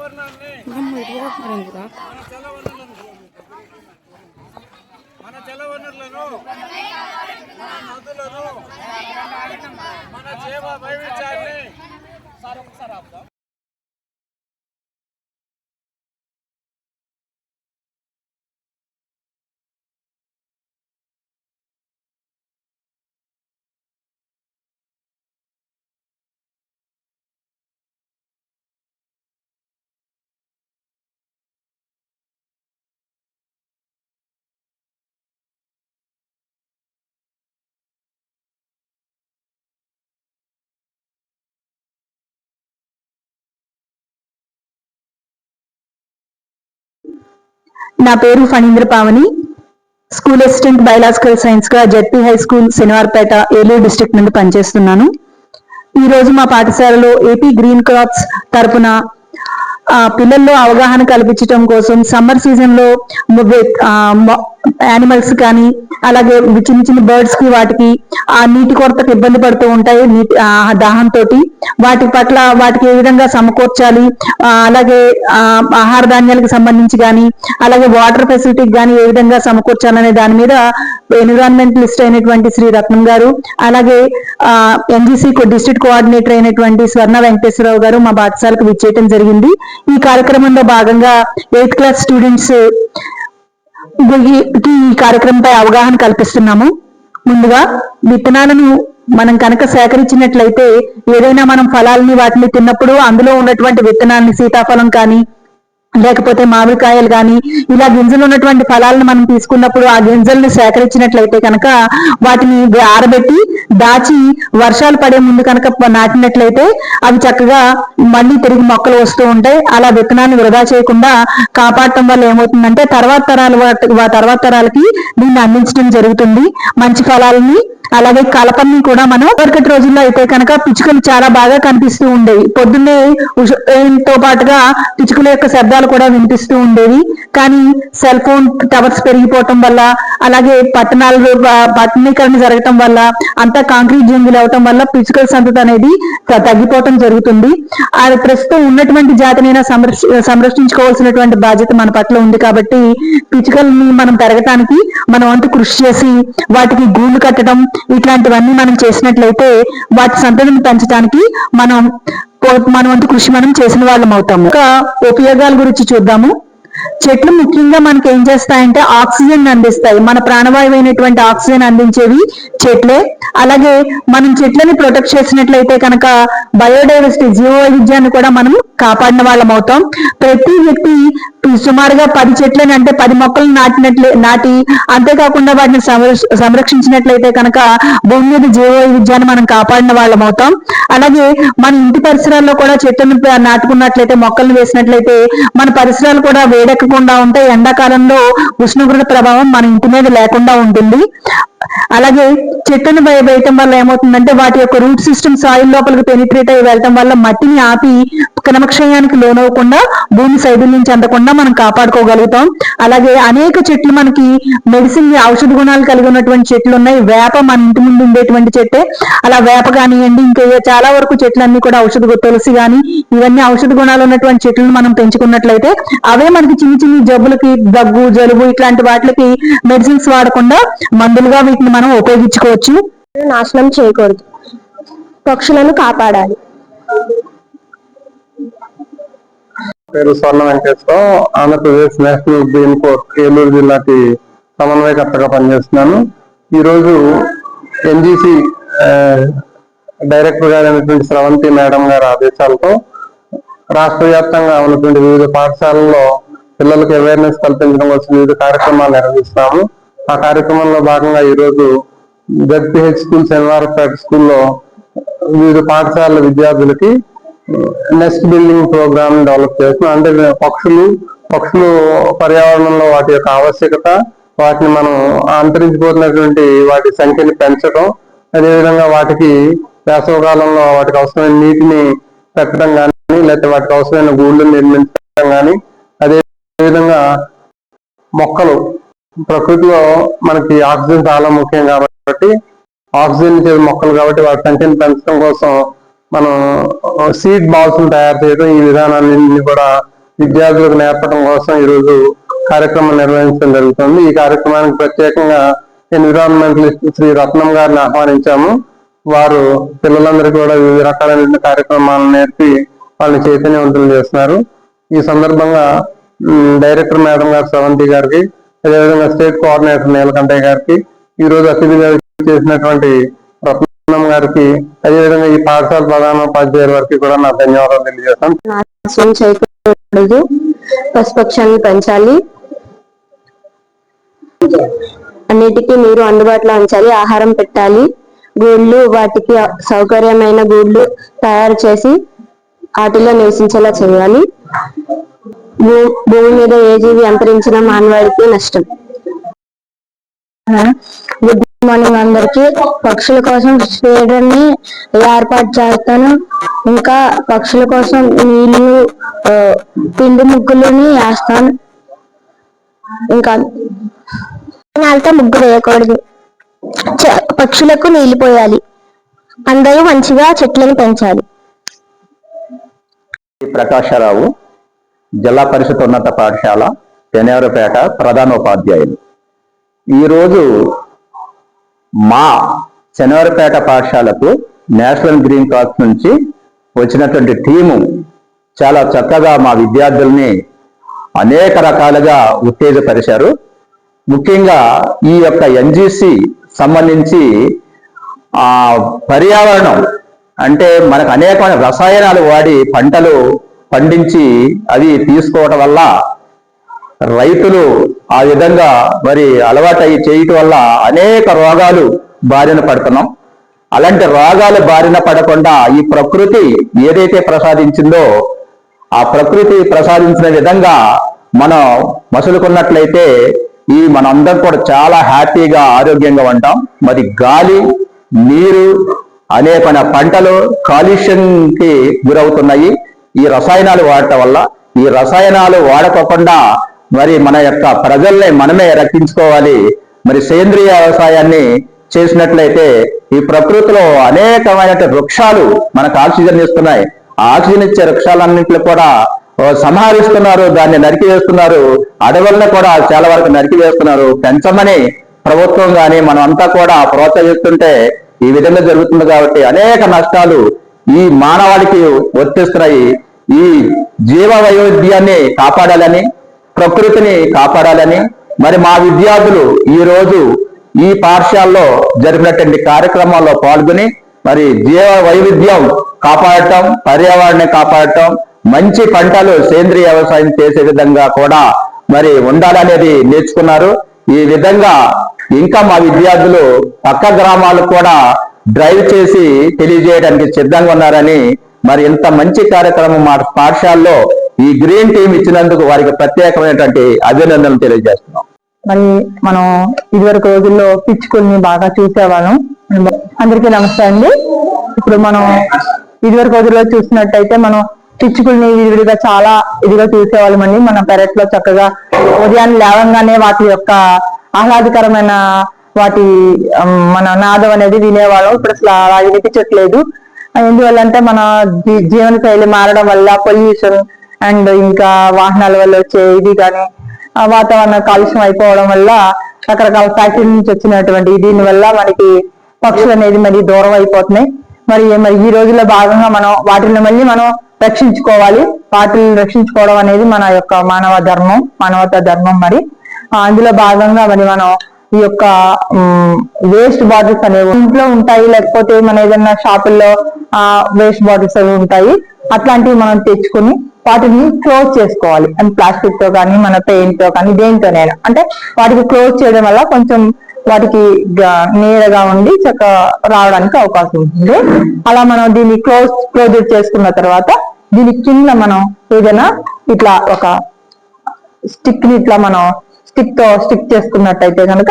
మన జలవనరులను మన నదులను మన జీవ వైవిధ్యాన్ని నా పేరు Phanindra Pavani. School assistant biological science గా ZP high school Sanivarapeta Eluru district నుండి పనిచేస్తున్నాను. ఈ రోజు మా పాఠశాలలో ఏపీ గ్రీన్ క్రాప్స్ తరపున పిల్లల్లో అవగాహన కల్పించడం కోసం సమ్మర్ సీజన్ లో యానిమల్స్ కానీ అలాగే చిన్న చిన్న బర్డ్స్ కి వాటికి ఆ నీటి కొరతకు ఇబ్బంది పడుతూ ఉంటాయి. దాహంతో వాటి పట్ల వాటికి ఏ విధంగా సమకూర్చాలి, అలాగే ఆహార ధాన్యాలకు సంబంధించి కానీ అలాగే వాటర్ ఫెసిలిటీకి కానీ ఏ విధంగా సమకూర్చాలనే దాని మీద ఎన్విరాన్మెంటలిస్ట్ అయినటువంటి శ్రీ రత్నం గారు, అలాగే ఎన్జీసీ డిస్ట్రిక్ట్ కోఆర్డినేటర్ అయినటువంటి స్వర్ణ వెంకటేశ్వరరావు గారు మా పాఠశాలకు విచ్చేయటం జరిగింది. ఈ కార్యక్రమంలో భాగంగా 8th క్లాస్ స్టూడెంట్స్ ఈ కార్యక్రమంపై అవగాహన కల్పిస్తున్నాము. ముందుగా విత్తనాలను మనం కనుక సేకరించినట్లయితే ఏదైనా మనం ఫలాలని వాటిని తిన్నప్పుడు అందులో ఉన్నటువంటి విత్తనాన్ని సీతాఫలం కానీ లేకపోతే మామిడికాయలు కానీ ఇలా గింజలు ఉన్నటువంటి ఫలాలను మనం తీసుకున్నప్పుడు ఆ గింజలను సేకరించినట్లయితే కనుక వాటిని ఆరబెట్టి దాచి వర్షాలు పడే ముందు కనుక నాటినట్లయితే అవి చక్కగా మళ్ళీ తిరిగి మొక్కలు వస్తూ ఉంటాయి. అలా విత్తనాన్ని వృధా చేయకుండా కాపాడటం వల్ల ఏమవుతుందంటే తర్వాత తరాలకి దీన్ని అందించడం జరుగుతుంది. మంచి ఫలాలని అలాగే కలపని కూడా మనం ఇప్పటికటి రోజుల్లో అయితే కనుక పిచ్చుకలు చాలా బాగా కనిపిస్తూ ఉండేవి. పొద్దున్నే తో పాటుగా పిచ్చుకల యొక్క శబ్దాలు కూడా వినిపిస్తూ ఉండేవి. కానీ సెల్ ఫోన్ టవర్స్ పెరిగిపోవటం వల్ల అలాగే పట్టణీకరణ జరగటం వల్ల అంతా కాంక్రీట్ జంగులు అవటం వల్ల పిచ్చుకల సంతతి అనేది తగ్గిపోవటం జరుగుతుంది. అది ప్రస్తుతం ఉన్నటువంటి జాతినైనా సంరక్షించుకోవాల్సినటువంటి బాధ్యత మన పట్ల ఉంది. కాబట్టి పిచ్చుకల్ని మనం పెరగటానికి మనం వంతు కృషి చేసి వాటికి గూళ్ళు కట్టడం ఇట్లాంటివన్నీ మనం చేసినట్లయితే వాటి సంతతిని పెంచడానికి మన వంతు కృషి మనం చేసిన వాళ్ళం అవుతాము. ఇంకా ఉపయోగాల గురించి చూద్దాము. చెట్లు ముఖ్యంగా మనకి ఏం చేస్తాయంటే ఆక్సిజన్ అందిస్తాయి. మన ప్రాణవాయువు అయినటువంటి ఆక్సిజన్ అందించేవి చెట్లే. అలాగే మనం చెట్లని ప్రొటెక్ట్ చేసినట్లయితే కనుక బయోడైవర్సిటీ జీవ వైవిధ్యాన్ని కూడా మనం కాపాడిన వాళ్ళం అవుతాం. ప్రతి వ్యక్తి సుమారుగా 10 చెట్లని అంటే 10 మొక్కలు నాటి అంతేకాకుండా వాటిని సంరక్షించినట్లయితే కనుక భూమి మీద జీవ వైవిధ్యాన్ని మనం కాపాడిన వాళ్ళం అవుతాం. అలాగే మన ఇంటి పరిసరాల్లో కూడా చెట్లను నాటుకున్నట్లయితే మొక్కలను వేసినట్లయితే మన పరిసరాలు కూడా వేడెక్కకుండా ఉంటాయి. ఎండాకాలంలో ఉష్ణోగ్రత ప్రభావం మన ఇంటి మీద లేకుండా ఉంటుంది. అలాగే చెట్లను వేయటం వల్ల ఏమవుతుందంటే వాటి యొక్క రూట్ సిస్టమ్ సాయిల్ లోపలికి పెనిట్రేట్ అయ్యి వెళ్ళటం వల్ల మట్టిని ఆపి క్రమక్షయానికి లోనవ్వకుండా భూమి సైదుల్యం చెందకుండా మనం కాపాడుకోగలుగుతాం. అలాగే అనేక చెట్లు మనకి మెడిసిన్ ఔషధ గుణాలు కలిగి ఉన్నటువంటి చెట్లు ఉన్నాయి. వేప మన ఇంటి ముందు ఉండేటువంటి చెట్టే. అలా వేప కానివ్వండి, ఇంకా చాలా వరకు చెట్లన్నీ కూడా తులసి కానీ ఇవన్నీ ఔషధ గుణాలు ఉన్నటువంటి చెట్లను మనం పెంచుకున్నట్లయితే అవే మనకి చిన్న చిన్న జబ్బులకి దగ్గు జలుబు ఇట్లాంటి వాటికి మెడిసిన్స్ వాడకుండా మందులుగా వీటిని మనం ఉపయోగించుకోవచ్చు. నాశనం చేయకూడదు, పక్షులను కాపాడాలి. పేరు Swarna Venkateswara Rao, Andhra Pradesh national green corps Eluru జిల్లాకి సమన్వయకర్తగా పనిచేస్తున్నాను. ఈరోజు ఎన్జీసీ డైరెక్టర్ గారైనటువంటి స్రవంతి మేడం గారి ఆదేశాలతో రాష్ట్ర వ్యాప్తంగా ఉన్నటువంటి వివిధ పాఠశాలల్లో పిల్లలకు అవేర్నెస్ కల్పించడం కోసం వివిధ కార్యక్రమాలు నిర్వహిస్తాము. ఆ కార్యక్రమంలో భాగంగా ఈరోజు జెడ్పీహెచ్ స్కూల్ శనివారపేట స్కూల్లో వివిధ పాఠశాలల విద్యార్థులకి నెస్ట్ బిల్డింగ్ ప్రోగ్రామ్ డెవలప్ చేస్తున్నాం. అంటే పక్షులు పర్యావరణంలో వాటి యొక్క ఆవశ్యకత, వాటిని మనం అంతరించిపోతున్నటువంటి వాటి సంఖ్యని పెంచడం, అదేవిధంగా వాటికి వేసవకాలంలో వాటికి అవసరమైన నీటిని పెట్టడం కానీ లేకపోతే వాటికి అవసరమైన గూళ్ళు నిర్మించడం కానీ, అదేవిధంగా మొక్కలు ప్రకృతిలో మనకి ఆక్సిజన్ చాలా ముఖ్యం కాబట్టి ఆక్సిజన్ ఇచ్చే మొక్కలు కాబట్టి వాటి సంఖ్యను పెంచడం కోసం మనం సీడ్ బాల్స్ తయారు చేయడం, ఈ విధానాన్ని కూడా విద్యార్థులకు నేర్పడం కోసం ఈరోజు కార్యక్రమం నిర్వహించడం జరుగుతుంది. ఈ కార్యక్రమానికి ప్రత్యేకంగా ఎన్విరాన్మెంటలిస్ట్ శ్రీ రత్నం గారిని ఆహ్వానించాము. వారు పిల్లలందరికీ కూడా వివిధ రకాలైన కార్యక్రమాలను నేర్పి వాళ్ళని చైతన్యవంతులు చేస్తున్నారు. ఈ సందర్భంగా డైరెక్టర్ మేడం గారు శ్రవంతి గారికి, అదేవిధంగా స్టేట్ కోఆర్డినేటర్ నీలకంఠయ్య గారికి, ఈ రోజు అతిథిగా చేసినటువంటి రత్నం గారికి, అదేవిధంగా ఈ పాఠశాల ప్రధానోపాధ్యాయుల వారికి కూడా నా ధన్యవాదాలు తెలియజేస్తాను. నాశనం చేయకూడదు, పశుపక్షాన్ని పెంచాలి, అన్నిటికీ నీరు అందుబాటులో ఉంచాలి, ఆహారం పెట్టాలి, గూళ్ళు వాటికి సౌకర్యమైన గూళ్ళు తయారు చేసి వాటిలో నివసించేలా చేయాలి. భూమి మీద ఏ జీవి అంతరించిన మానవాడికి నష్టం. గుడ్ మార్నింగ్ అందరికి. పక్షుల కోసం షేడర్ని ఏర్పాటు చేస్తాను. ఇంకా పక్షుల కోసం నీళ్లు, పిండి ముగ్గులని వేస్తాను. ఇంకా నాలతో ముగ్గు వేయకూడదు, పక్షులకు నీళ్లు పోయాలి, అందరూ మంచిగా చెట్లను పెంచాలి. ప్రకాశరావు, జిల్లా పరిషత్ ఉన్నత పాఠశాల శనివారపేట ప్రధానోపాధ్యాయులు. ఈరోజు మా శనివారపేట పాఠశాలకు నేషనల్ గ్రీన్ క్రాస్ నుంచి వచ్చినటువంటి టీము చాలా చక్కగా మా విద్యార్థుల్ని అనేక రకాలుగా ఉత్తేజపరిచారు. ముఖ్యంగా ఈ యొక్క ఎన్జిసి సంబంధించి పర్యావరణం అంటే మనకు అనేకమైన రసాయనాలు వాడి పంటలు పండించి అవి తీసుకోవటం వల్ల రైతులు ఆ విధంగా మరి అలవాటు చేయటం వల్ల అనేక రోగాలు బారిన పడుతున్నాం. అలాంటి రోగాలు బారిన పడకుండా ఈ ప్రకృతి ఏదైతే ప్రసాదించిందో ఆ ప్రకృతి ప్రసాదించిన విధంగా మనం మసులుకున్నట్లయితే ఈ మనందరం కూడా చాలా హ్యాపీగా ఆరోగ్యంగా ఉంటాం. మరి గాలి, నీరు, అనేకమైన పంటలు కాలుష్యంకి గురవుతున్నాయి ఈ రసాయనాలు వాడటం వల్ల. ఈ రసాయనాలు వాడకోకుండా మరి మన యొక్క ప్రజల్ని మనమే రక్షించుకోవాలి. మరి సేంద్రియ వ్యవసాయాన్ని చేసినట్లయితే ఈ ప్రకృతిలో అనేకమైన వృక్షాలు మనకు ఆక్సిజన్ ఇస్తున్నాయి. ఆ ఆక్సిజన్ ఇచ్చే వృక్షాలన్నింటిలో కూడా సంహరిస్తున్నారు, దాన్ని నరికివేస్తున్నారు. అడవులను కూడా చాలా వరకు నరికివేస్తున్నారు. పెంచమని ప్రభుత్వం కానీ మనం అంతా కూడా ప్రోత్సహిస్తుంటే ఈ విధంగా జరుగుతుంది. కాబట్టి అనేక నష్టాలు ఈ మానవాళికి వర్తిస్తున్నాయి. ఈ జీవ వైవిధ్యాన్ని కాపాడాలని, ప్రకృతిని కాపాడాలని మరి మా విద్యార్థులు ఈ రోజు ఈ పాఠశాలలో జరిపినటువంటి కార్యక్రమాల్లో పాల్గొని మరి జీవ వైవిధ్యం కాపాడటం, పర్యావరణాన్ని కాపాడటం, మంచి పంటలు సేంద్రియ వ్యవసాయం చేసే విధంగా కూడా మరి ఉండాలనేది నేర్చుకున్నారు. ఈ విధంగా ఇంకా మా విద్యార్థులు పక్క గ్రామాలకు కూడా డ్రైవ్ చేసి తెలియజేయడానికి సిద్ధంగా ఉన్నారని మరి ఇంత మంచి కార్యక్రమం మా పాఠశాలలో ఈ గ్రీన్ టీం ఇచ్చినందుకు వారికి ప్రత్యేకమైనటువంటి అభినందనలు తెలియజేస్తున్నాం. మరి మనం ఇదివరకు రోజుల్లో పిచ్చుకల్ని బాగా చూసేవాళ్ళం. అందరికీ నమస్తే అండి. ఇప్పుడు మనం ఇదివరకు రోజుల్లో చూసినట్టయితే మనం పిచ్చుకల్ని విడివిడిగా చాలా ఇదిగా చూసేవాళ్ళం అండి. మన పెరట్లో చక్కగా ఉదయాన్నే లేవంగానే వాటి యొక్క ఆహ్లాదకరమైన వాటి మన నాదం అనేది వినేవాళ్ళం. ఇప్పుడు అసలు అలా వినిపించట్లేదు. ఎందువల్ల అంటే మన జీవన శైలి మారడం వల్ల పొల్యూషన్ అండ్ ఇంకా వాహనాల వల్ల వచ్చే ఇది కానీ వాతావరణ కాలుష్యం అయిపోవడం వల్ల రకరకాల ఫ్యాక్టరీ నుంచి వచ్చినటువంటి దీని వల్ల మనకి పక్షులు అనేది మరి దూరం అయిపోతున్నాయి. మరి ఈ రోజుల్లో భాగంగా మనం వాటిని మళ్ళీ మనం రక్షించుకోవాలి. వాటిని రక్షించుకోవడం అనేది మన యొక్క మానవతా ధర్మం. మరి అందులో భాగంగా మరి మనం ఈ యొక్క వేస్ట్ బాటిల్స్ అనేవి ఇంట్లో ఉంటాయి, లేకపోతే మన ఏదైనా షాపుల్లో వేస్ట్ బాటిల్స్ అవి ఉంటాయి. అట్లాంటివి మనం తెచ్చుకుని వాటిని క్లోజ్ చేసుకోవాలి. అండ్ ప్లాస్టిక్ తో కానీ మన పెయింట్ తో కానీ దేనితోనైనా అంటే వాటికి క్లోజ్ చేయడం వల్ల కొంచెం వాటికి నీడగా ఉండి చక్కగా రావడానికి అవకాశం ఉంటుంది. అలా మనం దీన్ని క్లోజ్ చేసుకున్న తర్వాత దీని కింద మనం ఏదైనా ఇట్లా ఒక స్టిక్ ని ఇట్లా మనం స్టిక్ చేసుకున్నట్టయితే కనుక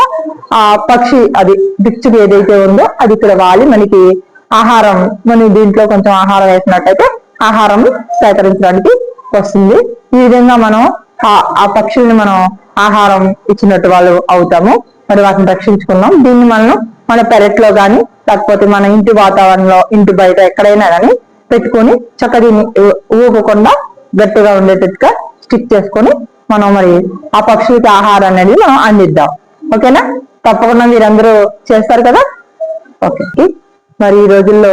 ఆ పక్షి అది పిచ్చుకు ఏదైతే ఉందో అది ఇక్కడ వాలి మనకి ఆహారం, మనం దీంట్లో కొంచెం ఆహారం వేసినట్టయితే ఆహారం సేకరించడానికి వస్తుంది. ఈ విధంగా మనం ఆ పక్షుల్ని మనం ఆహారం ఇచ్చినట్టు వాళ్ళు అవుతాము. మరి వాటిని రక్షించుకున్నాం. దీన్ని మనం మన పెరట్లో కానీ లేకపోతే మన ఇంటి వాతావరణంలో ఇంటి బయట ఎక్కడైనా కానీ పెట్టుకొని చక్కగా దీన్ని ఊగకుండా గట్టిగా ఉండేటట్టుగా స్టిక్ చేసుకొని మనం మరి ఆ పక్షులకి ఆహారం అనేది మనం అందిద్దాం. ఓకేనా? తప్పకుండా మీరందరూ చేస్తారు కదా. ఓకే. మరి ఈ రోజుల్లో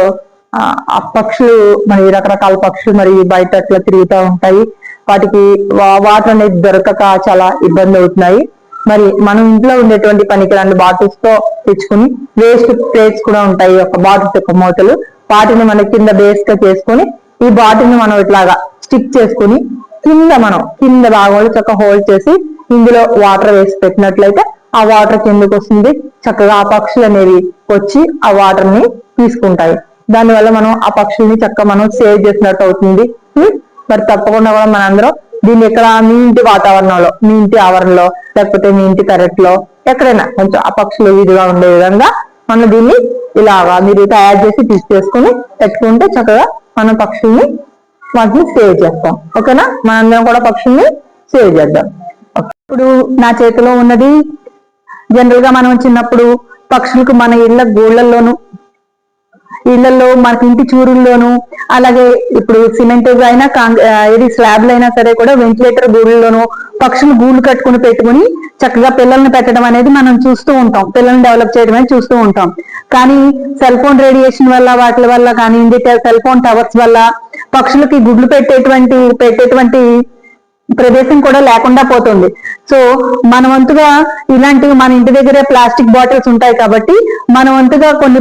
ఆ పక్షులు మరి రకరకాల పక్షులు మరి బయట అట్లా తిరుగుతూ ఉంటాయి. వాటికి వాటర్ అనేది దొరకక చాలా ఇబ్బంది అవుతున్నాయి. మరి మనం ఇంట్లో ఉండేటువంటి పనికిరాని బాటిల్స్ తో తెచ్చుకుని వేస్ట్ ప్లేట్స్ కూడా ఉంటాయి, ఒక బాటిల్స్ యొక్క మూతలు, వాటిని మన కింద బేస్ గా చేసుకుని ఈ బాటిల్ ని మనం ఇట్లాగా స్టిక్ చేసుకుని కింద భాగంలో చక్కగా హోల్డ్ చేసి ఇందులో వాటర్ వేసి పెట్టినట్లయితే ఆ వాటర్ కిందకు వస్తుంది. చక్కగా ఆ పక్షులు అనేవి వచ్చి ఆ వాటర్ ని తీసుకుంటాయి. దానివల్ల మనం ఆ పక్షుల్ని చక్కగా మనం సేవ్ చేసినట్టు అవుతుంది. మరి తప్పకుండా కూడా మనందరం దీన్ని ఎక్కడ మీ ఇంటి వాతావరణంలో, మీ ఇంటి ఆవరణలో, లేకపోతే మీ ఇంటి పెరట్లో ఎక్కడైనా కొంచెం ఆ పక్షులు ఇదిగా ఉండే విధంగా మనం దీన్ని ఇలాగా మీరు తయారు చేసి తీసుకొని పెట్టుకుంటే చక్కగా మన పక్షుల్ని వాటిని సేవ్ చేస్తాం. ఓకేనా? మనందరం కూడా పక్షుల్ని సేవ్ చేద్దాం. ఇప్పుడు నా చేతిలో ఉన్నది జనరల్ గా మనం చిన్నప్పుడు పక్షులకు మన ఇళ్లలో మనకి ఇంటి చూరుల్లోను, అలాగే ఇప్పుడు సిమెంట్ అయినా ఏది స్లాబ్లు అయినా సరే కూడా వెంటిలేటర్ గూళ్ళలోను పక్షులు గూళ్ళు కట్టుకుని పెట్టుకుని చక్కగా పిల్లల్ని పెట్టడం అనేది మనం చూస్తూ ఉంటాం, పిల్లల్ని డెవలప్ చేయడం అనేది చూస్తూ ఉంటాం. కానీ సెల్ ఫోన్ రేడియేషన్ వల్ల వాటి వల్ల కానివ్వండి, సెల్ ఫోన్ టవర్స్ వల్ల పక్షులకి గుడ్లు పెట్టేటువంటి ప్రదేశం కూడా లేకుండా పోతుంది. సో మన వంతుగా ఇలాంటివి మన ఇంటి దగ్గరే ప్లాస్టిక్ బాటిల్స్ ఉంటాయి కాబట్టి మన వంతుగా కొన్ని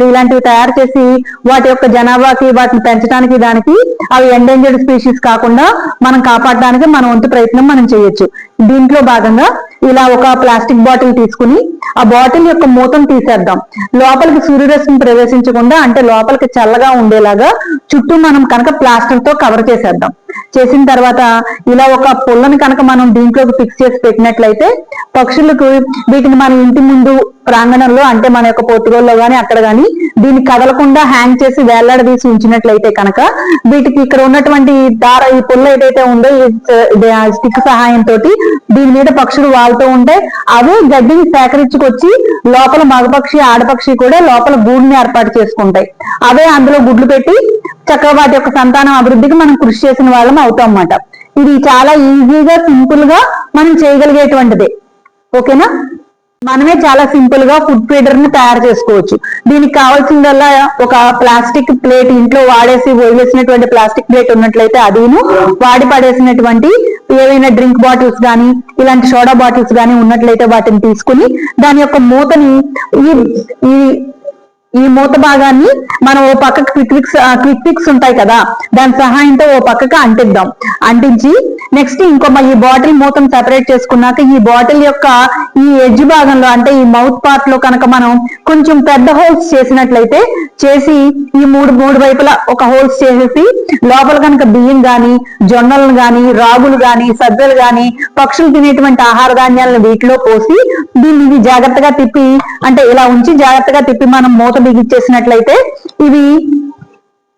ఇలాంటివి తయారు చేసి వాటి యొక్క జనాభాకి వాటిని పెంచడానికి దానికి అవి ఎండేంజర్డ్ స్పీషీస్ కాకుండా మనం కాపాడడానికి మన వంతు ప్రయత్నం మనం చేయొచ్చు. దీంట్లో భాగంగా ఇలా ఒక ప్లాస్టిక్ బాటిల్ తీసుకుని ఆ బాటిల్ యొక్క మూతను తీసేద్దాం. లోపలికి సూర్యరశ్మి ప్రవేశించకుండా, అంటే లోపలికి చల్లగా ఉండేలాగా చుట్టూ మనం కనుక ప్లాస్టర్ తో కవర్ చేసేద్దాం. చేసిన తర్వాత ఇలా ఒక పుల్లని కనుక మనం దీంట్లోకి ఫిక్స్ చేసి పెట్టినట్లయితే పక్షులకు వీటిని మన ఇంటి ముందు ప్రాంగణంలో, అంటే మన యొక్క పోర్టుగోల్లో గాని అక్కడ గాని దీన్ని కదలకుండా హ్యాంగ్ చేసి వేలాడదీసి ఉంచినట్లయితే కనుక వీటికి ఇక్కడ ఉన్నటువంటి ఈ పుల్ల ఏదైతే ఉందో ఈ స్టిక్ సహాయంతో దీని మీద పక్షులు వాళ్తూ ఉంటే అవి గడ్డిని సేకరించుకొచ్చి లోపల మగపక్షి ఆడపక్షి కూడా లోపల గూడుని ఏర్పాటు చేసుకుంటాయి. అవే అందులో గుడ్లు పెట్టి చక్కగా వాటి యొక్క సంతానం అభివృద్ధికి మనం కృషి చేసిన వాళ్ళం అవుతాం అన్నమాట. ఇది చాలా ఈజీగా సింపుల్ గా మనం చేయగలిగేటువంటిదే. ఓకేనా? మనమే చాలా సింపుల్ గా ఫుడ్ ఫీడర్ ని తయారు చేసుకోవచ్చు. దీనికి కావాల్సిందల్లా ఒక ప్లాస్టిక్ ప్లేట్, ఇంట్లో వదిలేసినటువంటి ప్లాస్టిక్ ప్లేట్ ఉన్నట్లయితే అదిను, వాడి పడేసినటువంటి ఏవైనా డ్రింక్ బాటిల్స్ కానీ ఇలాంటి సోడా బాటిల్స్ కానీ ఉన్నట్లయితే వాటిని తీసుకుని దాని యొక్క మూతని ఈ మూత భాగాన్ని మనం ఓ పక్కకు క్విక్ ఫిక్స్ ఉంటాయి కదా, దాని సహాయంతో ఓ పక్కకు అంటించి నెక్స్ట్ ఈ బాటిల్ మూతను సెపరేట్ చేసుకున్నాక ఈ బాటిల్ యొక్క ఈ ఎడ్జ్ భాగంలో, అంటే ఈ మౌత్ పార్ట్ లో కనుక మనం కొంచెం పెద్ద హోల్స్ చేసినట్లయితే ఈ మూడు వైపులా ఒక హోల్స్ చేసేసి లోపల కనుక బియ్యం గాని, జొన్నలను గాని, రాగులు గాని, సజ్జలు గాని, పక్షులు తినేటువంటి ఆహార ధాన్యాలను వీటిలో పోసి దీన్ని జాగ్రత్తగా తిప్పి, అంటే ఇలా ఉంచి జాగ్రత్తగా తిప్పి మనం మూత బిగించేసినట్లయితే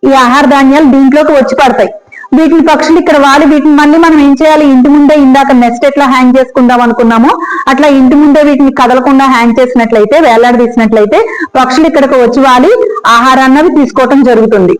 ఈ ఆహార ధాన్యాలు దీంట్లోకి వచ్చి పడతాయి. వీటిని పక్షులు ఇక్కడ వీటిని మళ్ళీ మనం ఏం చేయాలి, ఇంటి ముందే ఇందాక నెస్ట్ ఎట్లా హ్యాంగ్ చేసుకుందాం అనుకున్నామో అట్లా ఇంటి ముందే వీటిని కదలకుండా హ్యాంగ్ చేసినట్లయితే, వేలాడదీసినట్లయితే పక్షులు ఇక్కడికి వచ్చి ఆహారాన్ని తీసుకోవటం జరుగుతుంది.